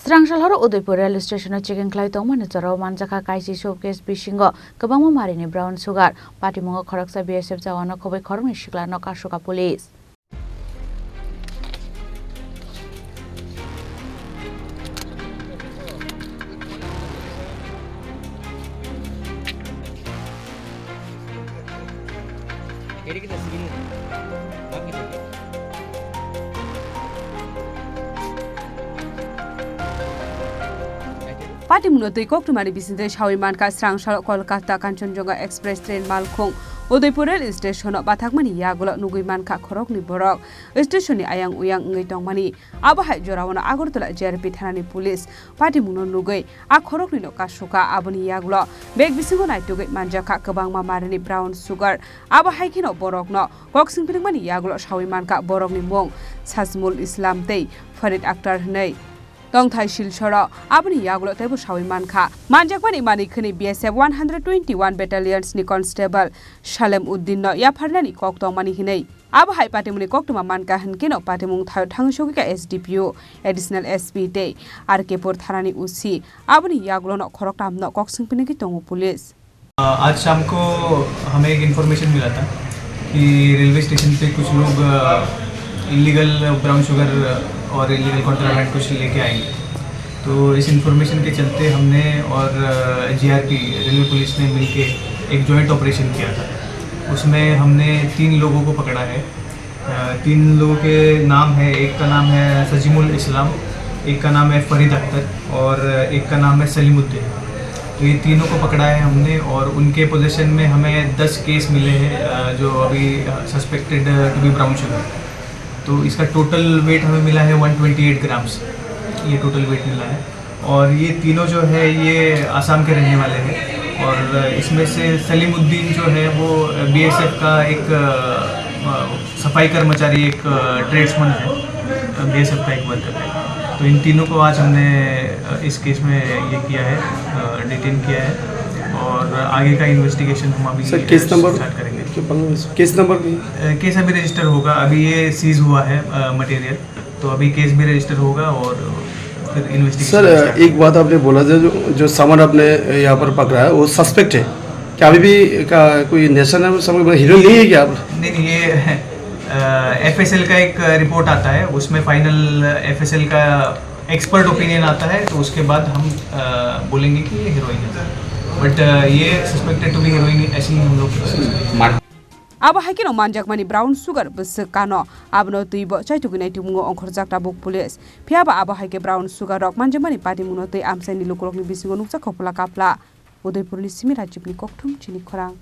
Srangsalhor Udaipur rail station checking klai tongmani charo manjaka kaisi showcase bisingo kabangma marini brown sugar patimungo khoraksa BSF jawana khobai khorongni sikla nokasuka police Patimuno tui koktumari bisinte shawiman ka Srangsal Kolkata Kanchenjunga Express train malkhung Udaipur rail station bathakmani yagulo nuguiman ka khorokni borok stationi ayang uyang ngai tongmani abahai jorawana Agartala JRP thanani police patimuno nugui a khorokni no kasuka aboni yagulo beg bisingo naitugai manjaka kabangma marini brown sugar abahai kino borokno koksingpringmani yagulo shawiman ka borokni mong Sajmul Islam tei Farid Akhtar nei Tongthai Silchara abni yagulo taibu shawiman kha manjakmani mani khini BSF 121 battalions ni constable Shalem Uddin no yafarnani koktongmani hinei abahai patimuni koktuma manka hinkino patimung thayo thangsogi ka SDPO additional SP te RK pur tharani usi abni yagulo no khoroktam no koksingpini ki tongu police आज शाम को हमें एक information मिला था कि railway station पे कुछ लोग इलीगल ब्राउन शुगर और इलीगल कॉन्ट्राबैंड कुछ लेके आएंगे। तो इस इन्फॉर्मेशन के चलते हमने और जीआरपी रेलवे पुलिस ने मिलके एक जॉइंट ऑपरेशन किया था। उसमें हमने 3 लोगों को पकड़ा है। 3 लोगों के नाम है, एक का नाम है सजीमुल इस्लाम, एक का नाम है फरीद अख्तर और एक का नाम है सलीमुद्दीन। तो ये तीनों को पकड़ा है हमने और उनके पोजीशन में हमें 10 केस मिले हैं जो अभी suspected to be brown sugar. तो इसका टोटल वेट हमें मिला है 128 ग्राम्स, ये टोटल वेट मिला है। और ये तीनों जो है ये आसाम के रहने वाले हैं और इसमें से सलीमुद्दीन जो है वो BSF का एक सफाई कर्मचारी, एक ट्रेड्समैन है, BSF का एक वर्कर है। तो इन तीनों को आज हमने इस केस में ये किया है, डिटेन किया है और आगे का इन्वेस्टिगेशन हम अभी केस नंबर स्टार्ट करेंगे। केस अभी रजिस्टर होगा, अभी ये सीज हुआ है मटेरियल, तो अभी केस भी रजिस्टर होगा और फिर इन्वेस्टिगेशन। सर एक बात आपने बोला जो सामान आपने यहाँ पर पकड़ा है वो सस्पेक्ट है क्या? अभी भी का कोई नेशन है सामान हीरो नहीं है क्या आप? नहीं, ये FSL का एक रिपोर्ट आता है, उसमें फाइनल FSL का एक्सपर्ट ओपिनियन आता है, तो उसके बाद हम बोलेंगे कि ये हीरोइन है। बट ये सस्पेक्टेड टू बी हीरोइन ऐसे ही हम लोग abahai kino manjakmani brown sugar besakano abno tuibo chaitugina timungo onkhorjakta buk police phiaba abahai ke brown sugar rok manjakmani patimuno tei amsani lukurokni bisingo nuksa khopla kapla Udaipurni Simi Rajibni kokthum chini khorang